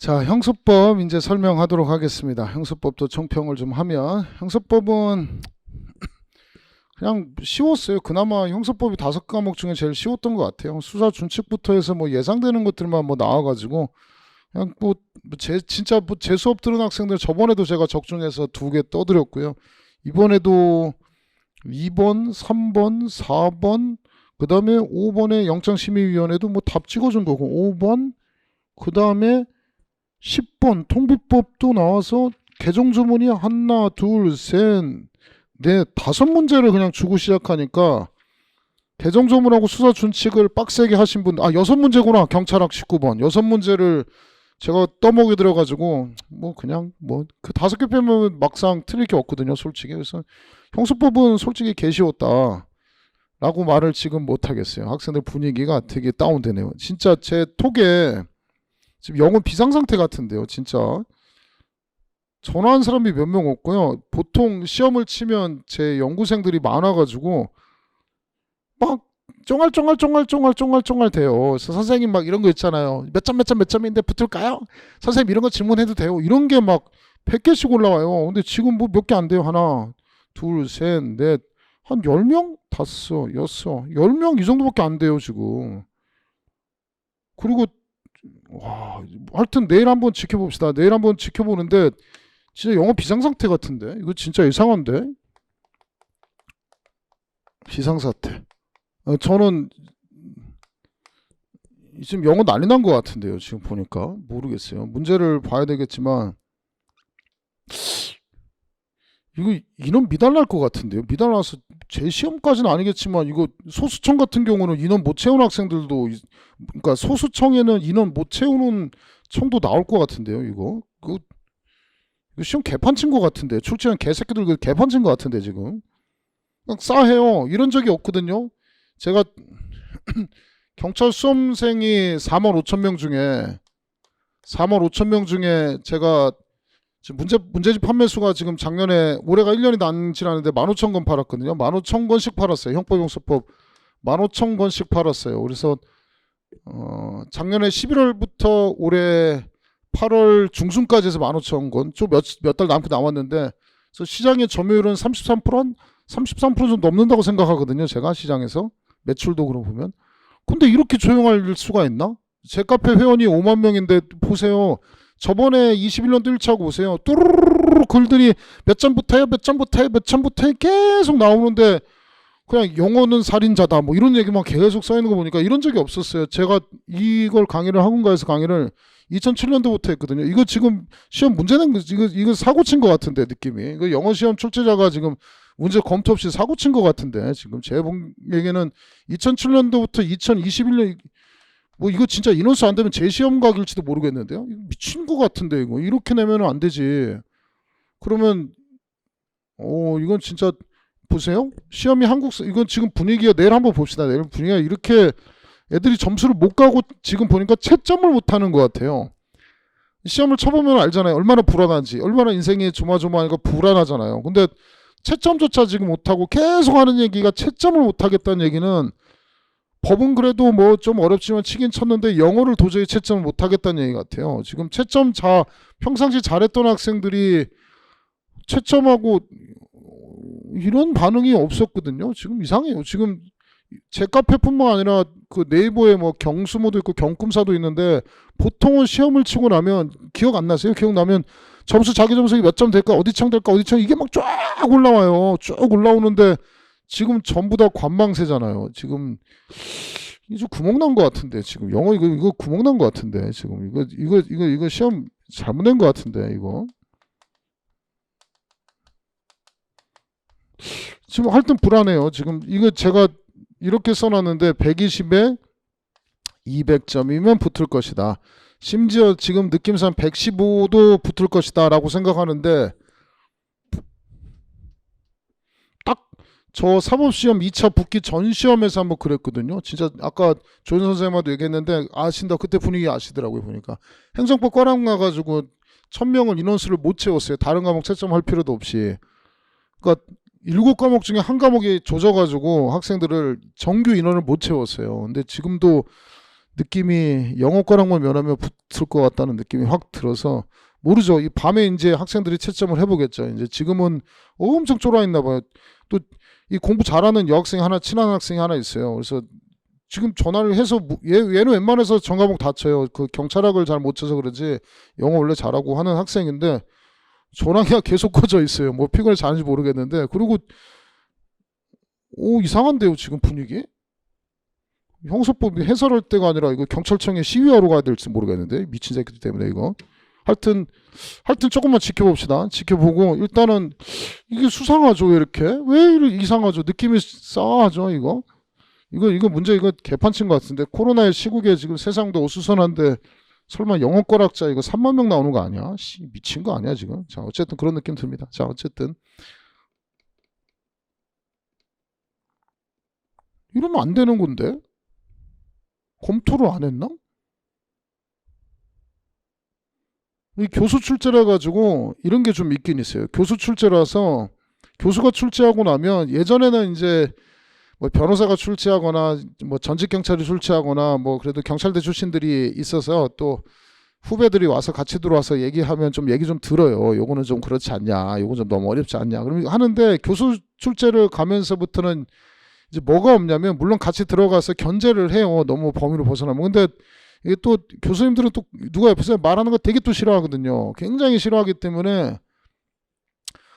자, 형수법 이제 설명하도록 하겠습니다. 형수법도 총평을 좀 하면, 형수법은 그냥 쉬웠어요. 그나마 형수법이 5과목 중에 제일 쉬웠던 것 같아요. 수사 준칙부터 해서 뭐 예상되는 것들만 뭐 나와가지고 그냥 진짜 제 수업 들은 학생들 저번에도 제가 적중해서 2개 떠드렸고요. 이번에도 2번, 3번, 4번, 그 다음에 5번에 영장심의위원회도 뭐 답 찍어준 거고, 5번, 그 다음에 10번 통비법도 나와서 개정조문이 하나, 둘, 셋, 넷, 5문제를 그냥 주고 시작하니까 개정조문하고 수사준칙을 빡세게 하신 분, 6문제구나. 경찰학 19번 6문제를 제가 떠먹여 들어가지고 뭐 그냥 뭐 그 5개 빼면 막상 틀릴 게 없거든요, 솔직히. 그래서 형수법은 솔직히 개 쉬웠다 라고 말을 지금 못하겠어요. 학생들 분위기가 되게 다운되네요. 진짜 제 톡에 지금 영어 비상상태 같은데요, 진짜. 전화한 사람이 몇 명 없고요. 보통 시험을 치면 제 연구생들이 많아가지고 막 쫑알쫑알 돼요. 그래서 선생님 막 이런 거 있잖아요. 몇 점인데 붙을까요? 선생님 이런 거 질문해도 돼요. 이런 게 막 100개씩 올라와요. 근데 지금 뭐 몇 개 안 돼요. 하나, 둘, 셋, 넷, 한 10명? 5, 6, 10명 이 정도밖에 안 돼요, 지금. 그리고 와, 하여튼 내일 한번 지켜봅시다. 내일 한번 지켜보는데 진짜 영어 비상상태 같은데? 이거 진짜 이상한데? 비상사태. 저는 지금 영어 난리 난 것 같은데요. 지금 보니까 모르겠어요. 문제를 봐야 되겠지만 이거 인원 미달날 것 같은데요. 미달나서 제 시험까지는 아니겠지만 이거 소수청 같은 경우는 인원 못 채우는 학생들도, 그러니까 소수청에는 인원 못 채우는 청도 나올 것 같은데요. 이거 시험 개판 친 것 같은데, 출제한 개새끼들 그 개판 친 것 같은데 지금 그냥 싸해요. 이런 적이 없거든요. 제가 경찰 수험생이 4만 5천 명 중에 제가 지금 문제집 판매수가 지금 작년에, 올해가 1년이 남지 않았는데 15,000권 팔았거든요. 15,000권씩 팔았어요. 형법용서법 15,000권씩 팔았어요. 그래서 작년에 11월부터 올해 8월 중순까지 해서 15,000권, 좀 몇 달 남고 남았는데, 그래서 시장의 점유율은 33% 좀 넘는다고 생각하거든요. 제가 시장에서 매출도 그러고 보면. 근데 이렇게 조용할 수가 있나? 제 카페 회원이 5만 명인데 보세요. 저번에 21년도 1차하고 보세요. 뚜루루루 글들이 몇 점부터요? 계속 나오는데 그냥 영어는 살인자다 뭐 이런 얘기만 계속 써있는 거 보니까 이런 적이 없었어요. 제가 이걸 강의를 학원가에서 강의를 2007년도부터 했거든요. 이거 지금 시험 문제 낸 거, 이거 사고 친 것 같은데, 느낌이. 이거 영어 시험 출제자가 지금 문제 검토 없이 사고 친 것 같은데, 지금 제 보기에는 2007년도부터 2021년, 뭐 이거 진짜 인원수 안 되면 제 시험 각일지도 모르겠는데요. 이거 미친 것 같은데, 이거 이렇게 내면 안 되지. 그러면 이건 진짜 보세요. 시험이 이건 지금 분위기가, 내일 한번 봅시다. 내일 분위기가 이렇게 애들이 점수를 못 가고 지금 보니까 채점을 못 하는 것 같아요. 시험을 쳐보면 알잖아요. 얼마나 불안한지, 얼마나 인생이 조마조마하니까 불안하잖아요. 근데 채점조차 지금 못하고 계속 하는 얘기가, 채점을 못하겠다는 얘기는, 법은 그래도 뭐 좀 어렵지만 치긴 쳤는데 영어를 도저히 채점을 못하겠다는 얘기 같아요. 지금 평상시 잘했던 학생들이 채점하고 이런 반응이 없었거든요. 지금 이상해요. 지금 제 카페뿐만 아니라 그 네이버에 뭐 경수모도 있고 경꿈사도 있는데, 보통은 시험을 치고 나면 기억 안 나세요? 기억나면 자기 점수 몇 점 될까, 어디 청 될까, 이게 막 쫙 올라와요. 쭉 올라오는데 지금 전부 다 관망세잖아요. 지금 이제 구멍 난 것 같은데, 지금 영어 이거 구멍 난 것 같은데, 지금 이거 시험 잘못된 것 같은데, 이거 지금 하여튼 불안해요. 지금 이거 제가 이렇게 써놨는데 120에 200점이면 붙을 것이다. 심지어 지금 느낌상 115도 붙을 것이다 라고 생각하는데, 딱 저 사법시험 2차 붙기 전 시험에서 한번 그랬거든요. 진짜 아까 조현 선생님하고 얘기했는데 아신다, 그때 분위기 아시더라고요. 보니까 행정법 꽈락 나가지고 1000명을 인원수를 못 채웠어요. 다른 과목 채점할 필요도 없이. 그러니까 7과목 중에 한 과목이 조져가지고 학생들을 정규 인원을 못 채웠어요. 근데 지금도 느낌이 영어 거랑만 면하면 붙을 것 같다는 느낌이 확 들어서 모르죠. 이 밤에 이제 학생들이 채점을 해보겠죠. 이제 지금은 엄청 쫄아 있나 봐요. 또 이 공부 잘하는 여학생이 하나, 친한 학생이 하나 있어요. 그래서 지금 전화를 해서 얘는 웬만해서 전과목 다 쳐요. 그 경찰학을 잘 못 쳐서 그러지 영어 원래 잘하고 하는 학생인데 전화기가 계속 꺼져 있어요. 뭐 피곤해 자는지 모르겠는데 그리고 오 이상한데요 지금 분위기? 형사법이 해설할 때가 아니라 이거 경찰청에 시위하러 가야 될지 모르겠는데 미친 새끼들 때문에 이거. 하여튼 조금만 지켜봅시다. 지켜보고 일단은 이게 수상하죠. 왜 이렇게? 왜 이렇게 이상하죠? 느낌이 싸하죠 이거? 이거 문제 이거 개판친 것 같은데 코로나의 시국에 지금 세상도 어수선한데 설마 영어 과락자 이거 3만 명 나오는 거 아니야? 미친 거 아니야 지금? 자 어쨌든 그런 느낌 듭니다. 자 어쨌든 이러면 안 되는 건데 검토를 안 했나? 이 교수 출제라 가지고 이런 게 좀 있긴 있어요. 교수 출제라서 교수가 출제하고 나면 예전에는 이제 뭐 변호사가 출제하거나 뭐 전직 경찰이 출제하거나 뭐 그래도 경찰대 출신들이 있어서 또 후배들이 와서 같이 들어와서 얘기하면 좀 얘기 좀 들어요. 요거는 좀 그렇지 않냐, 요건 좀 너무 어렵지 않냐. 그럼 하는데 교수 출제를 가면서부터는 이제 뭐가 없냐면 물론 같이 들어가서 견제를 해요. 너무 범위를 벗어나면. 근데 이게 또 교수님들은 또 누가 옆에서 말하는 거 되게 또 싫어하거든요. 굉장히 싫어하기 때문에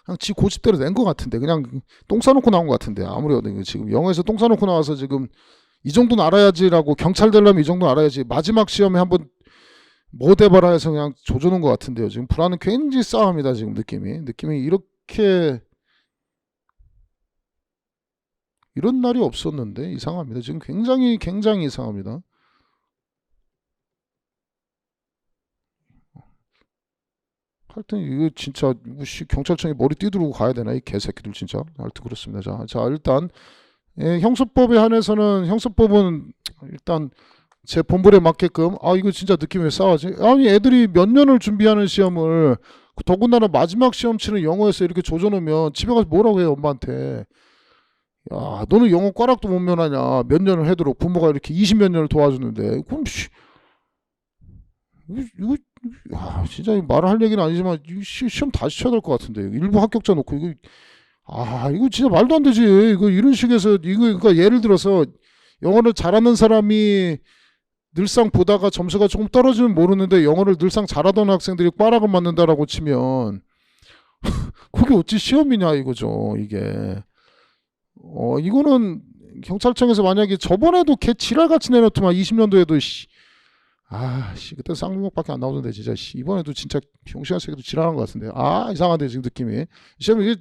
그냥 지 고집대로 낸 것 같은데 그냥 똥 싸놓고 나온 것 같은데 아무래도 지금 영어에서 똥 싸놓고 나와서 지금 이 정도는 알아야지라고 경찰 되려면 이 정도는 알아야지 마지막 시험에 한번 뭐 대봐라 해서 그냥 조져놓은 것 같은데요. 지금 불안은 굉장히 싸합니다. 지금 느낌이 이렇게 이런 날이 없었는데 이상합니다. 지금 굉장히 이상합니다. 하여튼 이거 진짜 경찰청에 머리 띠두르고 가야 되나 이 개새끼들 진짜. 하여튼 그렇습니다. 자 일단 형사법에 한해서는 형사법은 일단 제 본분에 맞게끔 이거 진짜 느낌이 왜 싸하지? 아니 애들이 몇 년을 준비하는 시험을 더군다나 마지막 시험 치는 영어에서 이렇게 조져놓으면 집에 가서 뭐라고 해요 엄마한테. 야 너는 영어 꽈락도 못 면하냐 몇 년을 해도록 부모가 이렇게 20몇 년을 도와주는데 그럼 이거 진짜 말을 할 얘기는 아니지만 시험 다시 쳐야 될 것 같은데 일부 합격자 놓고 이거 진짜 말도 안 되지. 이거 이런 식에서 이거 그러니까 예를 들어서 영어를 잘하는 사람이 늘상 보다가 점수가 조금 떨어지면 모르는데 영어를 늘상 잘하던 학생들이 꽈락을 맞는다라고 치면 그게 어찌 시험이냐 이거죠 이게. 이거는 경찰청에서 만약에 저번에도 걔 지랄같이 내놓더만 20년도에도 그때 쌍용밖에 안 나오던데 진짜 이번에도 진짜 병신한 새끼도 지랄한 것 같은데 이상한데 지금 느낌이 시험 이게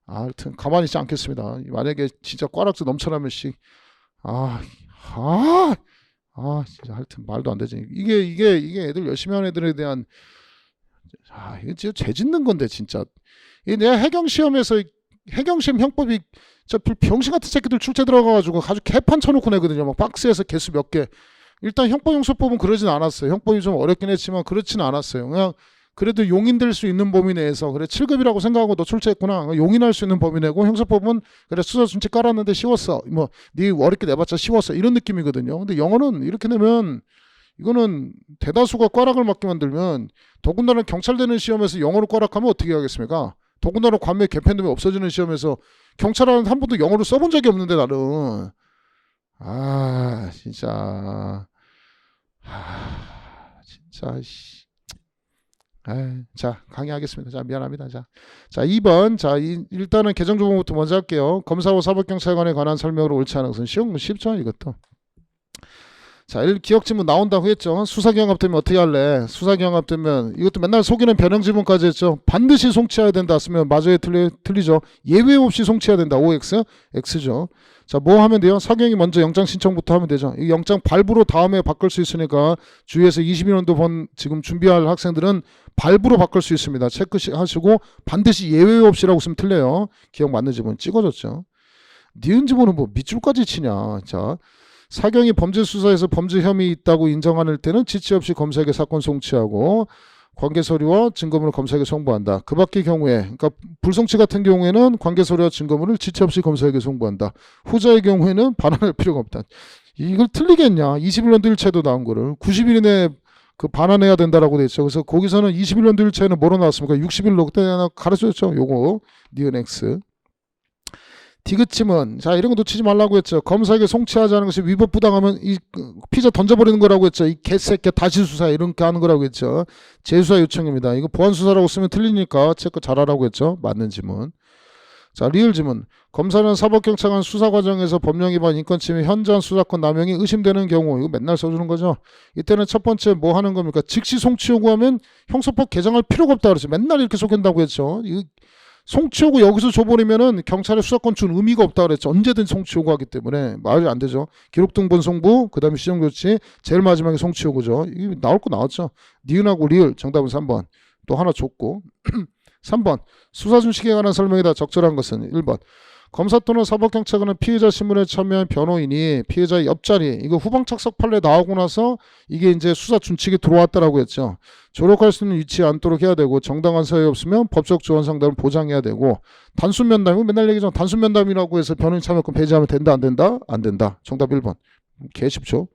하여튼 가만히 있지 않겠습니다. 만약에 진짜 꽈락도 넘쳐나면 진짜 하여튼 말도 안 되지. 이게 애들 열심히 하는 애들에 대한 이게 진짜 죄 짓는 건데 진짜. 이게 내가 해경시험 형법이 진짜 병신 같은 새끼들 출제 들어가가지고 아주 개판 쳐놓고 내거든요. 막 박스에서 개수 몇 개. 일단 형법용서법은 그러진 않았어요. 형법이 좀 어렵긴 했지만 그렇진 않았어요. 그냥 그래도 용인될 수 있는 범위 내에서 그래 7급이라고 생각하고 너 출제했구나. 용인할 수 있는 범위 내고 형사법은 그래 수사 준칙 깔았는데 쉬웠어. 뭐 네 어렵게 내봤자 쉬웠어. 이런 느낌이거든요. 근데 영어는 이렇게 내면 이거는 대다수가 꽈락을 맞게 만들면 더군다나 경찰되는 시험에서 영어로 꽈락하면 어떻게 하겠습니까? 더군다나 관매 개편되면 없어지는 시험에서 경찰은 한 번도 영어를 써본 적이 없는데 나는 진짜 진짜 자 강의하겠습니다. 자 미안합니다. 자 2번 일단은 개정 조문부터 먼저 할게요. 검사와 사법경찰관에 관한 설명으로 옳지 않은 것은 쉽죠 이것도. 자, 기억지문 나온다고 했죠. 수사경합되면 어떻게 할래? 수사경합되면 이것도 맨날 속이는 변형지문까지 했죠. 반드시 송치해야 된다 쓰면 맞아요 틀리죠. 예외 없이 송치해야 된다. OX, X죠. 자, 뭐 하면 돼요? 사경이 먼저 영장 신청부터 하면 되죠. 이 영장 발부로 다음에 바꿀 수 있으니까 주위에서 22년도 지금 준비할 학생들은 발부로 바꿀 수 있습니다. 체크하시고 반드시 예외 없이라고 쓰면 틀려요. 기억 맞는 지문 찍어줬죠. 니은 지문은 뭐 밑줄까지 치냐. 자. 사경이 범죄 수사에서 범죄 혐의 있다고 인정할 때는 지체 없이 검사에게 사건 송치하고 관계 서류와 증거물을 검사에게 송부한다. 그 밖의 경우에 그러니까 불송치 같은 경우에는 관계 서류와 증거물을 지체 없이 검사에게 송부한다. 후자의 경우에는 반환할 필요가 없다. 이걸 틀리겠냐? 21년도 일체도 나온 거를 90일 이내에 그 반환해야 된다라고 돼 있죠. 그래서 거기서는 21년도 일체는 뭐로 나왔습니까? 60일로 그때 하나 가르쳐줬죠. 요거 니은 X. 디귿침은 자 이런 거 놓치지 말라고 했죠. 검사에게 송치하지 않은 것이 위법 부당하면 이 피자 던져버리는 거라고 했죠. 이 개새끼 다시 수사 이렇게 하는 거라고 했죠. 재수사 요청입니다. 이거 보안 수사라고 쓰면 틀리니까 체크 잘하라고 했죠. 맞는 지문. 자 리을 지문. 검사는 사법경찰관 수사 과정에서 법령 위반, 인권침해, 현저한 수사권 남용이 의심되는 경우 이거 맨날 써주는 거죠. 이때는 첫 번째 뭐 하는 겁니까? 즉시 송치 요구하면 형사법 개정할 필요가 없다 그랬죠. 맨날 이렇게 속인다고 했죠. 송치 요구 여기서 줘버리면은 경찰에 수사권 준 의미가 없다 그랬죠. 언제든 송치 요구하기 때문에 말이 안 되죠. 기록 등본 송부, 그 다음에 시정조치, 제일 마지막에 송치 요구죠. 이게 나올 거 나왔죠. 니은하고 리을 정답은 3번. 또 하나 줬고 3번 수사 준칙에 관한 설명이다. 적절한 것은 1번 검사 또는 사법경찰관은 피해자 신문에 참여한 변호인이 피해자의 옆자리 이거 후방 착석 판례 나오고 나서 이게 이제 수사 준칙이 들어왔다라고 했죠. 조력할 수 있는 위치에 앉도록 해야 되고 정당한 사유 없으면 법적 조언 상담을 보장해야 되고 단순 면담 맨날 얘기죠. 단순 면담이라고 해서 변호인 참여권 배제하면 된다 안 된다? 안 된다. 정답 1번. 개 쉽죠.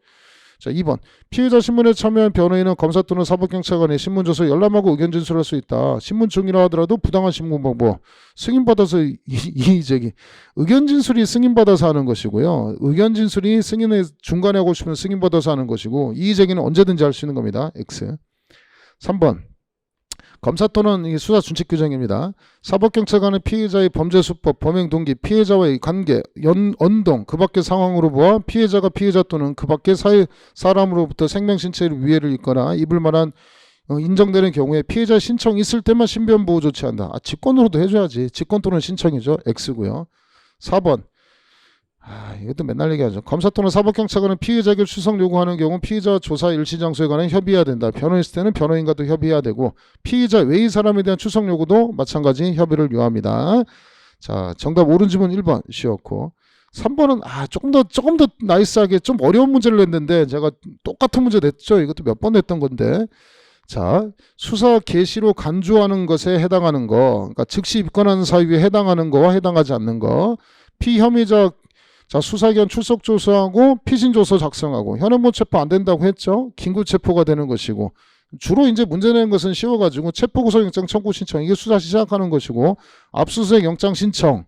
자 2번 피해자 신문에 참여한 변호인은 검사 또는 사법경찰관이 신문 줘서 열람하고 의견 진술할 수 있다. 신문 중이라 하더라도 부당한 신문 방법 승인받아서 이의제기 의견 진술이 승인받아서 하는 것이고요. 의견 진술이 승인의 중간에 하고 싶으면 승인받아서 하는 것이고 이의제기는 언제든지 할 수 있는 겁니다. X. 3번 검사 또는 수사 준칙 규정입니다. 사법경찰관은 피해자의 범죄 수법, 범행 동기, 피해자와의 관계, 언동, 그 밖의 상황으로 보아 피해자가 피해자 또는 그 밖의 사람으로부터 생명, 신체를 위해를 입거나 입을 만한 인정되는 경우에 피해자 신청이 있을 때만 신변보호 조치한다. 직권으로도 해줘야지. 직권 또는 신청이죠. X고요. 4번 이것도 맨날 얘기하죠. 검사 또는 사법경찰관은 피해자에게 출석 요구하는 경우 피해자 조사 일시 장소에 관해 협의해야 된다. 변호인 있을 때는 변호인과도 협의해야 되고 피해자 외의 사람에 대한 출석 요구도 마찬가지 협의를 요합니다. 자 정답 옳은 지문 1번 쉬웠고 3번은 조금 더 나이스하게 좀 어려운 문제를 냈는데 제가 똑같은 문제 냈죠. 이것도 몇 번 냈던 건데 자 수사 개시로 간주하는 것에 해당하는 거 그러니까 즉시 입건하는 사유에 해당하는 거와 해당하지 않는 거 피혐의자 자 수사기관 출석 조사하고 피신 조서 작성하고 현행범 체포 안 된다고 했죠. 긴급 체포가 되는 것이고 주로 이제 문제 내는 것은 쉬워가지고 체포 구속영장 청구 신청 이게 수사 시작하는 것이고 압수수색 영장 신청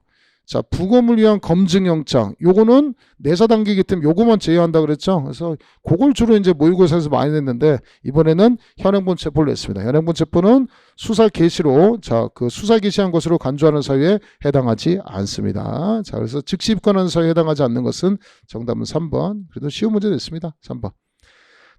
자 부검을 위한 검증영장 요거는 내사 단계이기 때문에 요거만 제외한다 그랬죠. 그래서 그걸 주로 이제 모의고사에서 많이 냈는데 이번에는 현행범 체포를 냈습니다. 현행범 체포는 수사 개시로 그 수사 개시한 것으로 간주하는 사유에 해당하지 않습니다. 자 그래서 즉시 입건하는 사유에 해당하지 않는 것은 정답은 3번. 그래도 쉬운 문제 냈습니다. 3번.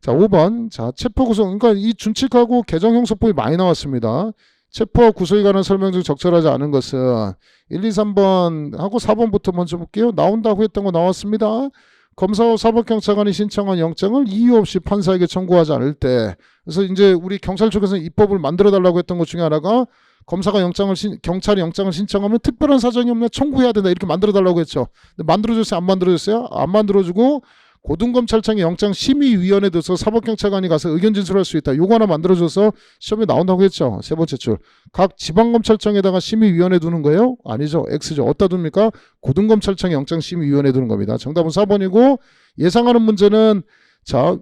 자 5번 자 체포 구속 그러니까 이 준칙하고 개정형사법이 많이 나왔습니다. 체포와 구속에 관한 설명 중 적절하지 않은 것은 1, 2, 3번 하고 4번부터 먼저 볼게요. 나온다고 했던 거 나왔습니다. 검사와 사법경찰관이 신청한 영장을 이유 없이 판사에게 청구하지 않을 때 그래서 이제 우리 경찰 쪽에서 입법을 만들어 달라고 했던 것 중에 하나가 검사가 경찰이 영장을 신청하면 특별한 사정이 없나 청구해야 된다 이렇게 만들어 달라고 했죠. 근데 만들어줬어요? 안 만들어줬어요? 안 만들어주고 고등검찰청의 영장심의위원회에 들어서 사법경찰관이 가서 의견 진술할 수 있다. 요거 하나 만들어줘서 시험에 나온다고 했죠. 세 번째 줄. 각 지방검찰청에다가 심의위원회 두는 거예요? 아니죠. X죠. 어디다 둡니까? 고등검찰청의 영장심의위원회 두는 겁니다. 정답은 4번이고 예상하는 문제는 자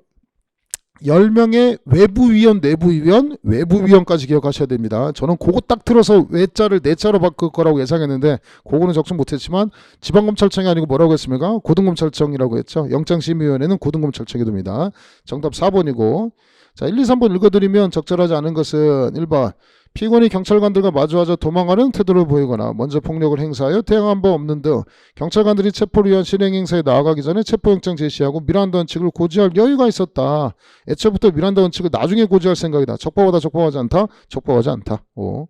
10명의 외부위원, 내부위원, 외부위원까지 기억하셔야 됩니다. 저는 그거 딱 들어서 외자를 내자로 바꿀 거라고 예상했는데 그거는 적중 못했지만 지방검찰청이 아니고 뭐라고 했습니까? 고등검찰청이라고 했죠. 영장심의위원회는 고등검찰청이 둡니다. 정답 4번이고 자 1, 2, 3번 읽어드리면 적절하지 않은 것은 1번 피고인이 경찰관들과 마주하자 도망가는 태도를 보이거나 먼저 폭력을 행사하여 대항한 바 없는 등 경찰관들이 체포를 위한 실행행사에 나아가기 전에 체포영장 제시하고 미란다 원칙을 고지할 여유가 있었다. 애초부터 미란다 원칙을 나중에 고지할 생각이다. 적법하다 적법하지 않다. 적법하지 않다. 5.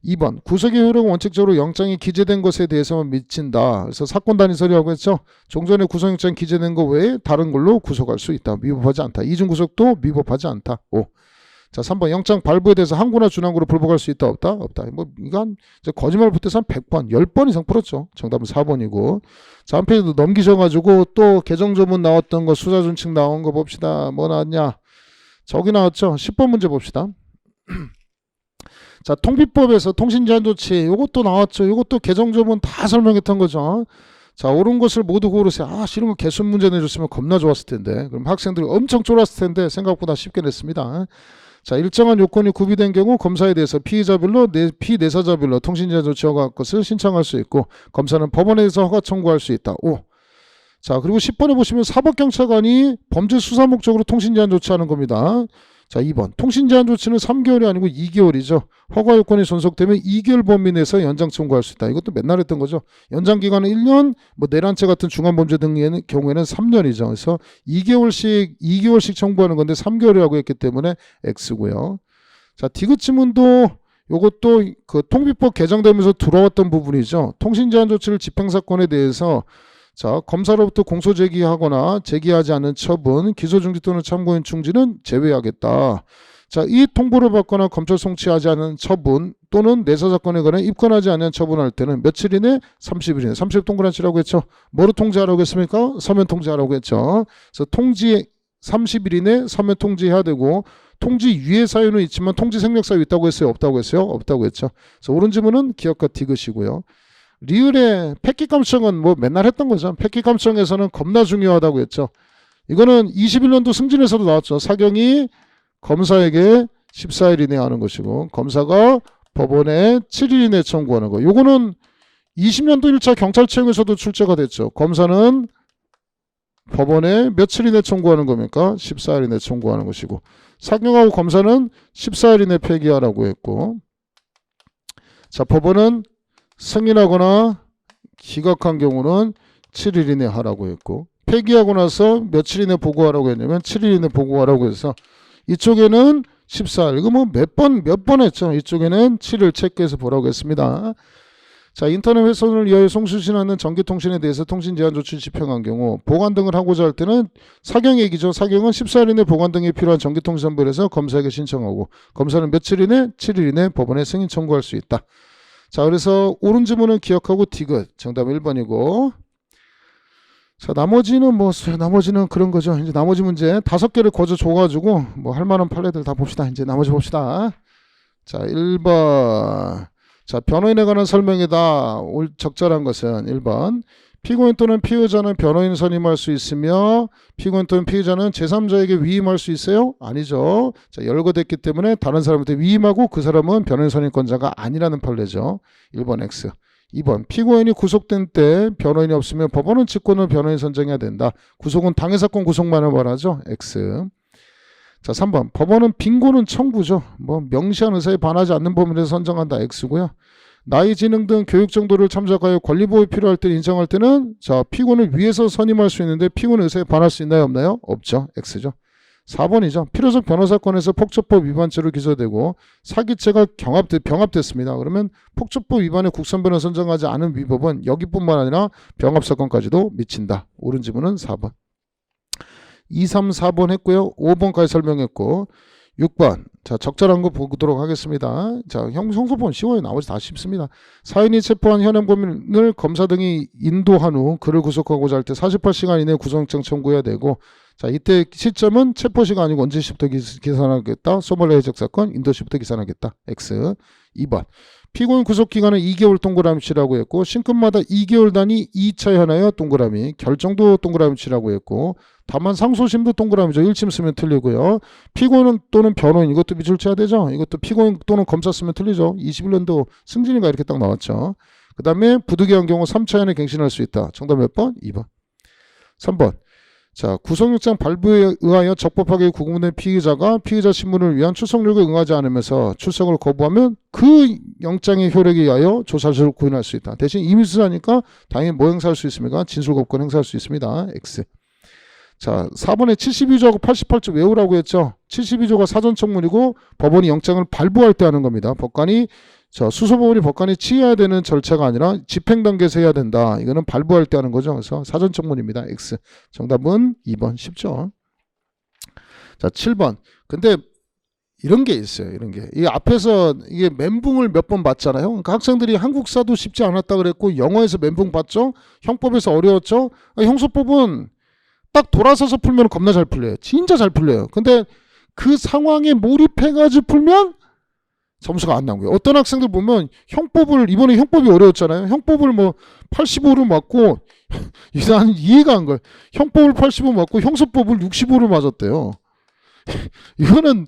2번 구속의 효력은 원칙적으로 영장이 기재된 것에 대해서만 미친다. 그래서 사건 단위 서류라고 했죠. 종전에 구속영장 기재된 것 외에 다른 걸로 구속할 수 있다. 미법하지 않다. 이중구속도 미법하지 않다. 5. 자 3번 영장 발부에 대해서 항고나 준항고로 불복할 수 있다 없다? 없다. 뭐 이건 거짓말 붙여서 한 100번 10번 이상 풀었죠. 정답은 4번이고 자 한 페이지 넘기셔가지고 또 개정조문 나왔던 거 수사준칙 나온 거 봅시다. 뭐 나왔냐 저기 나왔죠. 10번 문제 봅시다. 자 통비법에서 통신제한조치 요것도 나왔죠. 요것도 개정조문 다 설명했던 거죠. 자, 옳은 것을 모두 고르세요. 아, 싫은 거 개수 문제 내줬으면 겁나 좋았을 텐데. 그럼 학생들이 엄청 쫄았을 텐데 생각보다 쉽게 냈습니다. 자, 일정한 요건이 구비된 경우 검사에 대해서 피의자별로 피내사자별로 통신제한 조치 허가 것을 신청할 수 있고 검사는 법원에서 허가 청구할 수 있다. 오. 자, 그리고 10번에 보시면 사법경찰관이 범죄 수사 목적으로 통신제한 조치하는 겁니다. 자, 2번 통신제한 조치는 3개월이 아니고 2개월이죠. 허가 요건이 존속되면 2개월 범위 내에서 연장 청구할 수 있다. 이것도 맨날 했던 거죠. 연장 기간은 1년, 뭐 내란죄 같은 중환범죄 등의 경우에는 3년이죠. 그래서 2개월씩 청구하는 건데 3개월이라고 했기 때문에 X고요. 자, 디귿 지문도 요것도 그 통비법 개정되면서 들어왔던 부분이죠. 통신제한 조치를 집행사건에 대해서 자, 검사로부터 공소 제기하거나 제기하지 않는 처분, 기소중지 또는 참고인 중지는 제외하겠다. 자, 이 통보를 받거나 검찰 송치하지 않은 처분 또는 내사사건에 관해 입건하지 않은 처분할 때는 며칠 이내? 30일 이내. 30일 동그라치라고 했죠. 뭐로 통지하라고 했습니까? 서면 통지하라고 했죠. 그래서 통지 30일 이내 서면 통지해야 되고 통지 유예 사유는 있지만 통지 생략 사유 있다고 했어요? 없다고 했어요? 없다고 했죠. 그래서 옳은 지문은 기억과 디귿이고요. 리을의 패킷감청은 뭐 맨날 했던 거죠. 패킷감청에서는 겁나 중요하다고 했죠. 이거는 21년도 승진에서도 나왔죠. 사경이 검사에게 14일 이내에 하는 것이고 검사가 법원에 7일 이내에 청구하는 거. 요거는 20년도 1차 경찰청에서도 출제가 됐죠. 검사는 법원에 며칠 이내에 청구하는 겁니까? 14일 이내에 청구하는 것이고 사경하고 검사는 14일 이내에 폐기하라고 했고 자, 법원은 승인하거나 기각한 경우는 7일 이내 하라고 했고 폐기하고 나서 며칠 이내 보고하라고 했냐면 7일 이내 보고하라고 해서 이쪽에는 14일 이거 뭐 몇 번 했죠. 이쪽에는 7일 체크해서 보라고 했습니다. 자, 인터넷 훼손을 위하여 송수신하는 전기통신에 대해서 통신제한 조치를 집행한 경우 보관 등을 하고자 할 때는 사경 얘기죠. 사경은 14일 이내 보관 등이 필요한 전기통신선별에서 검사에게 신청하고 검사는 며칠 이내? 7일 이내 법원에 승인 청구할 수 있다. 자, 그래서 옳은 지문은 기억하고 디귿. 정답 1번이고. 자, 나머지는 그런 거죠. 이제 나머지 문제 5개를 거저 줘가지고 뭐 할 만한 판례들 다 봅시다. 이제 나머지 봅시다. 자, 1번. 자, 변호인에 관한 설명이다. 적절한 것은 1번. 피고인 또는 피의자는 변호인 선임할 수 있으며 피고인 또는 피의자는 제3자에게 위임할 수 있어요? 아니죠. 자, 열거됐기 때문에 다른 사람한테 위임하고 그 사람은 변호인 선임권자가 아니라는 판례죠. 1번 X. 2번 피고인이 구속된 때 변호인이 없으면 법원은 직권을 변호인 선정해야 된다. 구속은 당해사건 구속만을 말하죠. X. 자, 3번 법원은 빙고는 청구죠. 뭐 명시한 의사에 반하지 않는 범위를 선정한다. X고요. 나이, 지능 등 교육 정도를 참작하여 권리보호에 필요할 때 인정할 때는 자, 피고를 위해서 선임할 수 있는데 피고는 의사에 반할 수 있나요? 없나요? 없죠. X죠. 4번이죠. 필요적 변호사건에서 폭처법 위반죄로 기소되고 사기죄가 병합됐습니다. 그러면 폭처법 위반에 국선변호 선정하지 않은 위법은 여기뿐만 아니라 병합사건까지도 미친다. 옳은 지문은 4번. 2, 3, 4번 했고요. 5번까지 설명했고 6번. 자, 적절한 거 보도록 하겠습니다. 자, 형소본 쉬워요. 나머지 다 쉽습니다. 사인이 체포한 현행 범인을 검사 등이 인도한 후 그를 구속하고자 할 때 48시간 이내에 구속영장 청구해야 되고 자, 이때 시점은 체포 시간 아니고 언제 시부터 계산하겠다. 소말리아 해적 사건 인도 시부터 계산하겠다. X. 2번. 피고인 구속 기간은 2개월 동그라미 치라고 했고 신급마다 2개월 단위 2차에 하나여 동그라미 결정도 동그라미 치라고 했고 다만 상소심도 동그라미죠. 1심 쓰면 틀리고요. 피고인 또는 변호인 이것도 밑줄 쳐야 되죠. 이것도 피고인 또는 검사 쓰면 틀리죠. 21년도 승진이가 이렇게 딱 나왔죠. 그 다음에 부득이한 경우 3차 이내 갱신할 수 있다. 정답 몇 번? 2번. 3번. 자, 구속영장 발부에 의하여 적법하게 구금된 피의자가 피의자 신문을 위한 출석 요구에 응하지 않으면서 출석을 거부하면 그 영장의 효력에 의하여 조사실을 구인할 수 있다. 대신 임의수사니까 당연히 뭐 행사할 수 있습니까? 진술거부권 행사할 수 있습니다. X. 자, 4번에 72조하고 88조 외우라고 했죠. 72조가 사전청문이고 법원이 영장을 발부할 때 하는 겁니다. 법관이 수소법원이 법관이 취해야 되는 절차가 아니라 집행 단계에서 해야 된다. 이거는 발부할 때 하는 거죠. 그래서 사전청문입니다. X. 정답은 2번 쉽죠. 자, 7번. 근데 이런 게 있어요. 이런 게. 이 앞에서 이게 멘붕을 몇 번 봤잖아요. 그러니까 학생들이 한국사도 쉽지 않았다 그랬고 영어에서 멘붕 봤죠. 형법에서 어려웠죠. 형소법은 딱 돌아서서 풀면 겁나 잘 풀려요. 진짜 잘 풀려요. 근데 그 상황에 몰입해가지고 풀면 점수가 안 나온 거예요. 어떤 학생들 보면 형법을 이번에 형법이 어려웠잖아요. 형법을 뭐 85를 맞고 나는 이해가 안 가요. 형법을 85 맞고 형사법을 65를 맞았대요. 이거는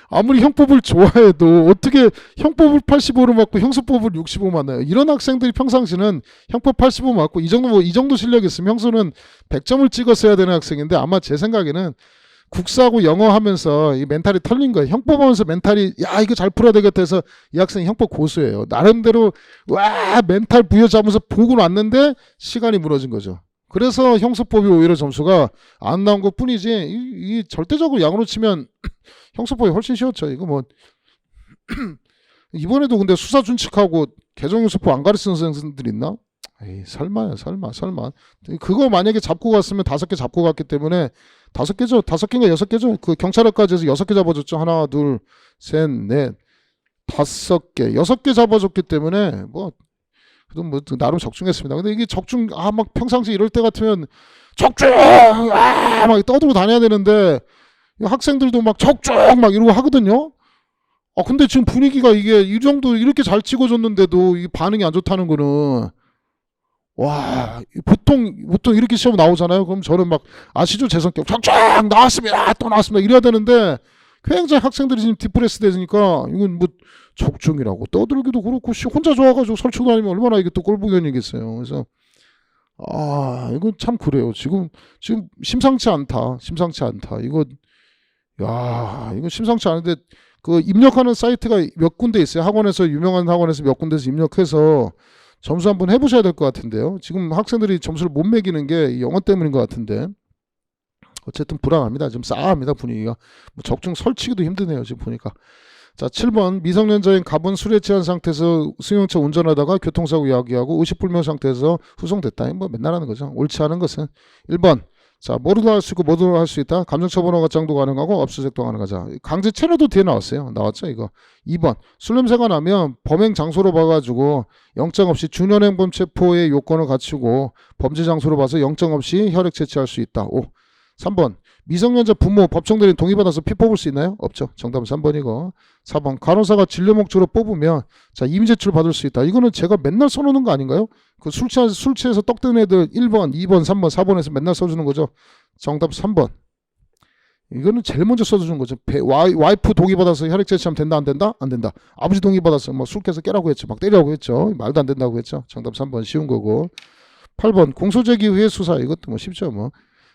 아무리 형법을 좋아해도 어떻게 형법을 85로 맞고 형사법을 65 맞나요? 이런 학생들이 평상시는 형법 85 맞고 이 정도 실력 있으면 형수는 100점을 찍었어야 되는 학생인데 아마 제 생각에는 국사하고 영어 하면서 이 멘탈이 털린 거예요. 형법 하면서 멘탈이 야 이거 잘 풀어야 되겠다 해서 이 학생이 형법 고수예요. 나름대로 와 멘탈 부여잡으면서 보고 왔는데 시간이 무너진 거죠. 그래서 형사법이 오히려 점수가 안 나온 것 뿐이지 이 절대적으로 양으로 치면 형사법이 훨씬 쉬웠죠. 이거 뭐 이번에도 근데 수사 준칙하고 개정형사법 안 가르치는 선생님들 있나? 에이 설마요 설마. 그거 만약에 잡고 갔으면 5개 잡고 갔기 때문에 5개죠. 5개인가 6개죠. 그 경찰학까지 해서 6개 잡아줬죠. 하나 둘 셋 넷 5개 6개 잡아줬기 때문에 뭐 나름 적중했습니다. 근데 이게 적중 막 평상시 이럴 때 같으면 적중 막 떠들고 다녀야 되는데 학생들도 막 적중 막 이러고 하거든요. 근데 지금 분위기가 이게 이 정도 이렇게 잘 찍어줬는데도 이 반응이 안 좋다는 거는 와 보통 이렇게 시험 나오잖아요. 그럼 저는 막 아시죠 제 성격 적중 나왔습니다 또 나왔습니다 이래야 되는데 굉장히 학생들이 지금 디프레스 되니까 이건 뭐 적중이라고 떠들기도 그렇고 혼자 좋아가지고 설치고 다니면 얼마나 이게 또 꼴보견이겠어요. 그래서 이건 참 그래요. 지금 심상치 않다. 이거 심상치 않은데 그 입력하는 사이트가 몇 군데 있어요. 학원에서 유명한 학원에서 몇 군데서 입력해서 점수 한번 해보셔야 될 것 같은데요. 지금 학생들이 점수를 못 매기는 게 영어 때문인 것 같은데 어쨌든 불안합니다. 좀 싸합니다 분위기가. 뭐 적중 설치기도 힘드네요 지금 보니까. 자 7번 미성년자인 갑은 술에 취한 상태에서 승용차 운전하다가 교통사고 야기하고 의식불명 상태에서 후송됐다. 뭐 맨날 하는 거죠. 옳지 않은 것은 1번 자 뭐로도 할 수 있고 뭐로도 할 수 있다. 감정처분허 가장도 가능하고 압수수색도 가능하자. 강제 체류도 뒤에 나왔어요. 나왔죠 이거. 2번 술 냄새가 나면 범행 장소로 봐가지고 영장 없이 준현행범 체포의 요건을 갖추고 범죄 장소로 봐서 영장 없이 혈액 채취할 수 있다. 5. 3번 미성년자 부모 법정대리인 동의받아서 피 뽑을 수 있나요? 없죠. 정답은 3번이고 4번 간호사가 진료 목적으로 뽑으면 자 임의 제출 받을 수 있다. 이거는 제가 맨날 써놓는 거 아닌가요? 그 술 취해서 떡든 애들 1번 2번 3번 4번에서 맨날 써주는 거죠. 정답 3번. 이거는 제일 먼저 써주는 거죠. 와이프 동의받아서 혈액 제취하면 된다 안 된다? 안 된다. 아버지 동의받아서 뭐 술 깨서 깨라고 했죠. 막 때리라고 했죠. 말도 안 된다고 했죠. 정답 3번 쉬운 거고 8번 공소제기 후에 수사. 이것도 뭐 쉽죠 뭐.